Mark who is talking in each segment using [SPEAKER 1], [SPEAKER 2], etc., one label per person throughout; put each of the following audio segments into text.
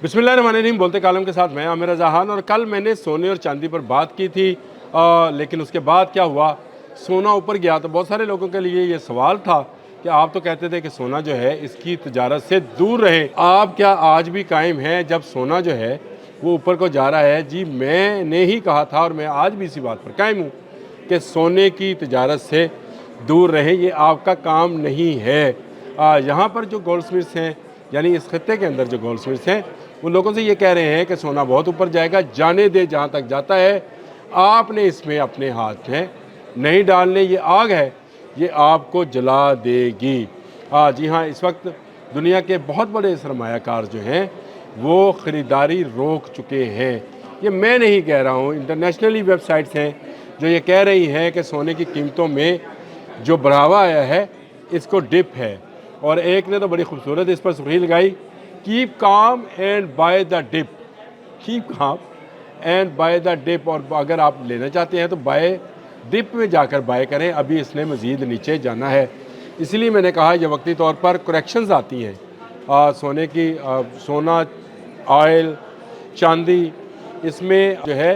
[SPEAKER 1] बिस्मिल्लाहिर्रहमानिर्रहीम। बोलते कालम के साथ मैं आमिर रज़ा खान। और कल मैंने सोने और चांदी पर बात की थी, लेकिन उसके बाद क्या हुआ, सोना ऊपर गया तो बहुत सारे लोगों के लिए ये सवाल था कि आप तो कहते थे कि सोना जो है इसकी तजारत से दूर रहे, आप क्या आज भी कायम हैं जब सोना जो है वो ऊपर को जा रहा है? जी मैंने ही कहा था और मैं आज भी इसी बात पर कायम हूँ कि सोने की तजारत से दूर रहें, ये आपका काम नहीं है। यहाँ पर जो गोल्ड स्मिथ्स हैं, यानी इस खत्ते के अंदर जो गोल्ड स्मिथ्स हैं, वो लोगों से ये कह रहे हैं कि सोना बहुत ऊपर जाएगा, जाने दे जहाँ तक जाता है, आपने इसमें अपने हाथ हैं नहीं डालने। ये आग है, ये आपको जला देगी। जी हाँ, इस वक्त दुनिया के बहुत बड़े सरमायाकार जो हैं वो ख़रीदारी रोक चुके हैं। ये मैं नहीं कह रहा हूँ, इंटरनेशनली वेबसाइट्स हैं जो ये कह रही हैं कि सोने की कीमतों में जो बढ़ावा आया है इसको डिप है। और एक ने तो बड़ी खूबसूरत इस पर सुर्खी लगाई, keep calm and buy the dip. Keep calm and buy the dip. और अगर आप लेना चाहते हैं तो बाय डिप में जाकर बाय करें, अभी इसने मज़ीद नीचे जाना है। इसलिए मैंने कहा ये वक्ती तौर पर करेक्शंस आती हैं सोने की, सोना, ऑयल, चांदी, इसमें जो है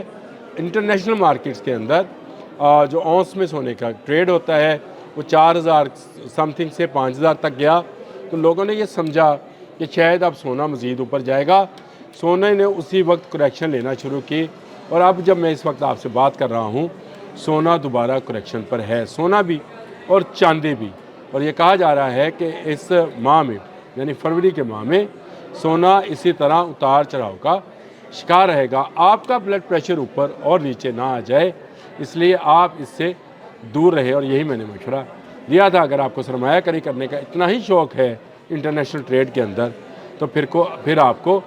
[SPEAKER 1] इंटरनेशनल मार्केट्स के अंदर जो औंस में सोने का ट्रेड होता है वो 4000 समथिंग से 5000 तक गया। तो लोगों ने ये समझा कि शायद अब सोना मज़ीद ऊपर जाएगा, सोने ने उसी वक्त करेक्शन लेना शुरू की। और अब जब मैं इस वक्त आपसे बात कर रहा हूँ, सोना दोबारा करेक्शन पर है, सोना भी और चांदी भी। और ये कहा जा रहा है कि इस माह में, यानी फरवरी के माह में, सोना इसी तरह उतार चढ़ाव का शिकार रहेगा। आपका ब्लड प्रेशर ऊपर और नीचे ना आ जाए, इसलिए आप इससे दूर रहे। और यही मैंने मशवरा दिया था। अगर आपको सरमायाकारी करने का इतना ही शौक़ है इंटरनेशनल ट्रेड के अंदर, तो फिर आपको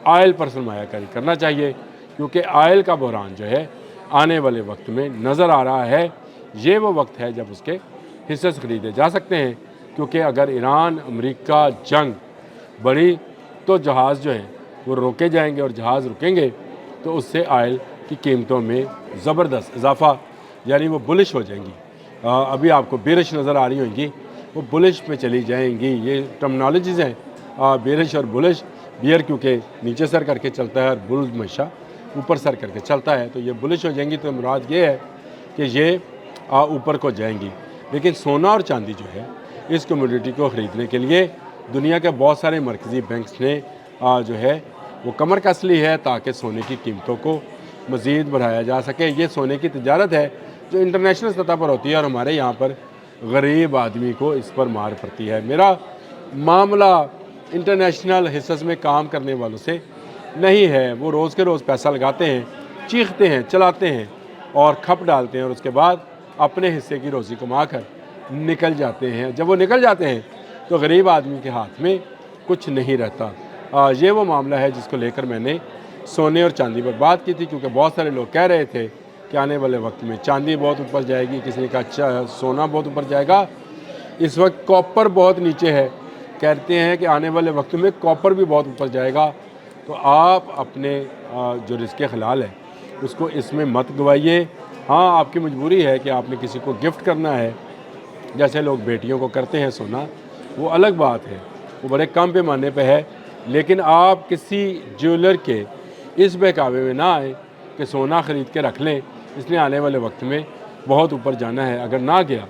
[SPEAKER 1] ऑयल पर सरमायाकारी करना चाहिए, क्योंकि ऑयल का बहरान जो है आने वाले वक्त में नज़र आ रहा है। ये वो वक्त है जब उसके हिस्से ख़रीदे जा सकते हैं, क्योंकि अगर ईरान अमेरिका जंग बढ़ी तो जहाज़ जो है वो रोके जाएंगे, और जहाज़ रुकेंगे तो उससे ऑयल की कीमतों में ज़बरदस्त इजाफा, यानी वो बुलिश हो जाएंगी। अभी आपको बेरिश नज़र आ रही होंगी, वो बुलिश पे चली जाएंगी। ये टर्मिनोलॉजीज़ हैं, बेरिश और बुलिश। बियर क्योंकि नीचे सर करके चलता है और बुल हमेशा ऊपर सर करके चलता है, तो ये बुलिश हो जाएंगी। तो मुराद ये है कि ये ऊपर को जाएंगी। लेकिन सोना और चांदी जो है, इस कमोडिटी को ख़रीदने के लिए दुनिया के बहुत सारे मरकज़ी बैंक्स ने जो है वो कमर कस ली है, ताकि सोने की कीमतों को मज़ीद बढ़ाया जा सके। ये सोने की तजारत है जो इंटरनेशनल सतह पर होती है, और हमारे यहाँ पर गरीब आदमी को इस पर मार पड़ती है। मेरा मामला इंटरनेशनल हिस्सों में काम करने वालों से नहीं है। वो रोज़ के रोज़ पैसा लगाते हैं, चीखते हैं, चलाते हैं और खप डालते हैं, और उसके बाद अपने हिस्से की रोज़ी कमा कर निकल जाते हैं। जब वो निकल जाते हैं तो गरीब आदमी के हाथ में कुछ नहीं रहता। ये वो मामला है जिसको लेकर मैंने सोने और चांदी पर बात की थी, क्योंकि बहुत सारे लोग कह रहे थे कि आने वाले वक्त में चांदी बहुत ऊपर जाएगी, किसी ने कहा सोना बहुत ऊपर जाएगा। इस वक्त कॉपर बहुत नीचे है, कहते हैं कि आने वाले वक्त में कॉपर भी बहुत ऊपर जाएगा। तो आप अपने जो रिस्क हलाल है उसको इसमें मत गवाइए। हाँ, आपकी मजबूरी है कि आपने किसी को गिफ्ट करना है, जैसे लोग बेटियों को करते हैं सोना, वो अलग बात है, वो बड़े कम पैमाने पे है। लेकिन आप किसी ज्वेलर के इस बहकावे में ना आए कि सोना ख़रीद के रख लें, इसलिए आने वाले वक्त में बहुत ऊपर जाना है। अगर ना गया,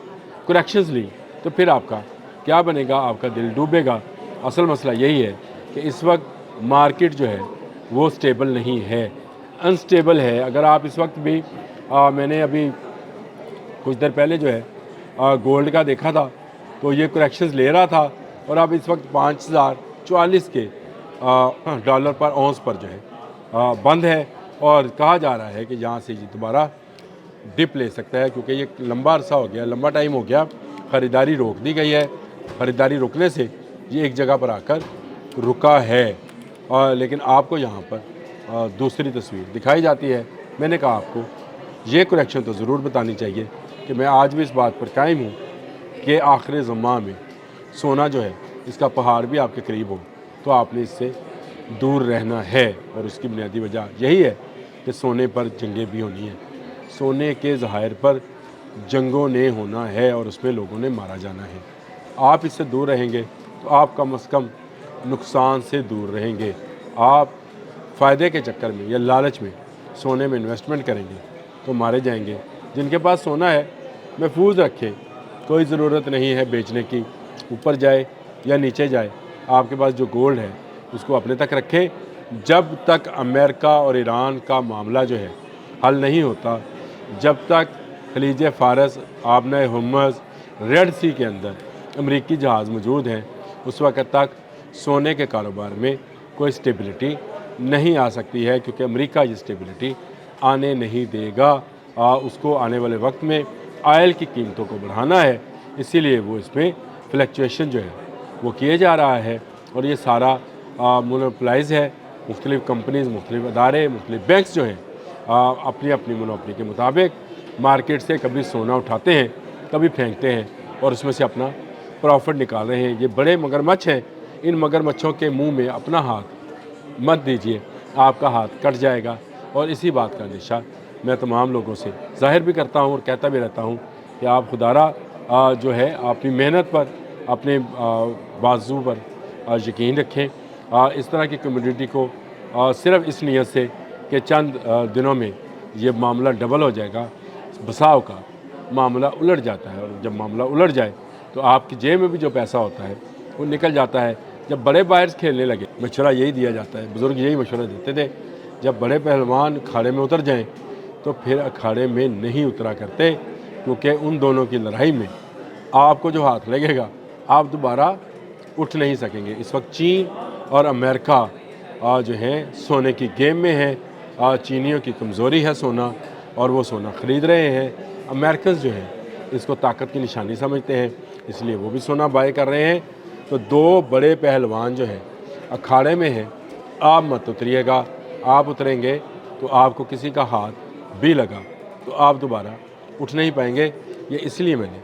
[SPEAKER 1] करेक्शंस ली, तो फिर आपका क्या बनेगा? आपका दिल डूबेगा। असल मसला यही है कि इस वक्त मार्केट जो है वो स्टेबल नहीं है, अनस्टेबल है। अगर आप इस वक्त भी मैंने अभी कुछ देर पहले जो है गोल्ड का देखा था, तो ये करेक्शंस ले रहा था, और अब इस वक्त 5044 के डॉलर पर औंस पर जो है बंद है। और कहा जा रहा है कि यहाँ से ये दोबारा डिप ले सकता है, क्योंकि ये लंबा अरसा हो गया, लंबा टाइम हो गया, ख़रीदारी रोक दी गई है। ख़रीदारी रुकने से ये एक जगह पर आकर रुका है। लेकिन आपको यहाँ पर दूसरी तस्वीर दिखाई जाती है। मैंने कहा आपको ये करेक्शन तो ज़रूर बतानी चाहिए कि मैं आज भी इस बात पर कायम हूँ कि आखिर ज़मां में सोना जो है इसका पहाड़ भी आपके करीब हो, तो आपने इससे दूर रहना है। और उसकी बुनियादी वजह यही है कि सोने पर जंगें भी होनी हैं, सोने के ज़हायर पर जंगों ने होना है, और उसमें लोगों ने मारा जाना है। आप इससे दूर रहेंगे तो आप कम से कम नुकसान से दूर रहेंगे। आप फ़ायदे के चक्कर में या लालच में सोने में इन्वेस्टमेंट करेंगे तो मारे जाएंगे। जिनके पास सोना है महफूज रखें, कोई ज़रूरत नहीं है बेचने की, ऊपर जाए या नीचे जाए, आपके पास जो गोल्ड है उसको अपने तक रखें। जब तक अमेरिका और ईरान का मामला जो है हल नहीं होता, जब तक खलीज फ़ारस, आबना हुर्मुज़, रेड सी के अंदर अमरीकी जहाज़ मौजूद हैं, उस वक़्त तक सोने के कारोबार में कोई स्टेबिलिटी नहीं आ सकती है, क्योंकि अमेरिका ये स्टेबिलिटी आने नहीं देगा। उसको आने वाले वक्त में ऑयल की कीमतों को बढ़ाना है, इसीलिए वो इसमें फ्लक्चुएशन जो है वो किए जा रहा है। और ये सारा मोनोपलाइज है, मुख्तलिफ़ कंपनीज़, मुख्तलिफ़ अदारे, मुख्तलिफ़ बैंक्स जो हैं अपनी अपनी मोनोपली के मुताबिक मार्केट से कभी सोना उठाते हैं, कभी फेंकते हैं और उसमें से अपना प्रॉफिट निकाल रहे हैं। ये बड़े मगरमच्छ हैं, इन मगरमच्छों के मुंह में अपना हाथ मत दीजिए, आपका हाथ कट जाएगा। और इसी बात का अंदेशा मैं तमाम लोगों से ज़ाहिर भी करता हूँ और कहता भी रहता हूँ कि आप खुदारा जो है अपनी मेहनत पर, अपने बाजू पर यकीन रखें। इस तरह की कम्युनिटी को सिर्फ़ इस नीयत से कि चंद दिनों में ये मामला डबल हो जाएगा, बसाव का मामला उलट जाता है। और जब मामला उलट जाए तो आपकी जेब में भी जो पैसा होता है वो निकल जाता है। जब बड़े बायर्स खेलने लगे, मशवरा यही दिया जाता है, बुज़ुर्ग यही मशवरा देते थे, जब बड़े पहलवान अखाड़े में उतर जाएं तो फिर अखाड़े में नहीं उतरा करते, क्योंकि उन दोनों की लड़ाई में आपको जो हाथ लगेगा आप दोबारा उठ नहीं सकेंगे। इस वक्त चीन और अमेरिका जो है सोने की गेम में है। चीनियों की कमज़ोरी है सोना, और वो सोना ख़रीद रहे हैं। अमेरिकन जो हैं इसको ताकत की निशानी समझते हैं, इसलिए वो भी सोना बाय कर रहे हैं। तो दो बड़े पहलवान जो हैं अखाड़े में हैं, आप मत उतरिएगा। आप उतरेंगे तो आपको किसी का हाथ भी लगा तो आप दोबारा उठ नहीं पाएंगे। ये इसलिए मैंने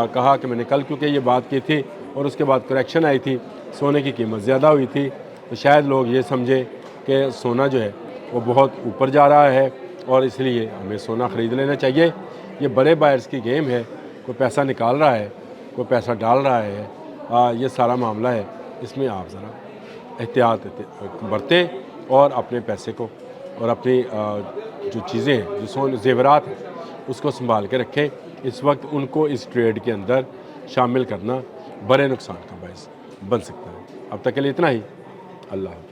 [SPEAKER 1] कहा कि मैंने कल क्योंकि ये बात की थी और उसके बाद करेक्शन आई थी, सोने की कीमत ज़्यादा हुई थी, तो शायद लोग ये समझे कि सोना जो है वो बहुत ऊपर जा रहा है और इसलिए हमें सोना ख़रीद लेना चाहिए। ये बड़े बायर्स की गेम है, कोई पैसा निकाल रहा है, कोई पैसा डाल रहा है, ये सारा मामला है। इसमें आप ज़रा एहतियात बरतें और अपने पैसे को और अपनी जो चीज़ें हैं, जो ज़ेवरात हैं, उसको संभाल के रखें। इस वक्त उनको इस ट्रेड के अंदर शामिल करना बड़े नुकसान का बायस बन सकता है। अब तक के लिए इतना ही। अल्लाह।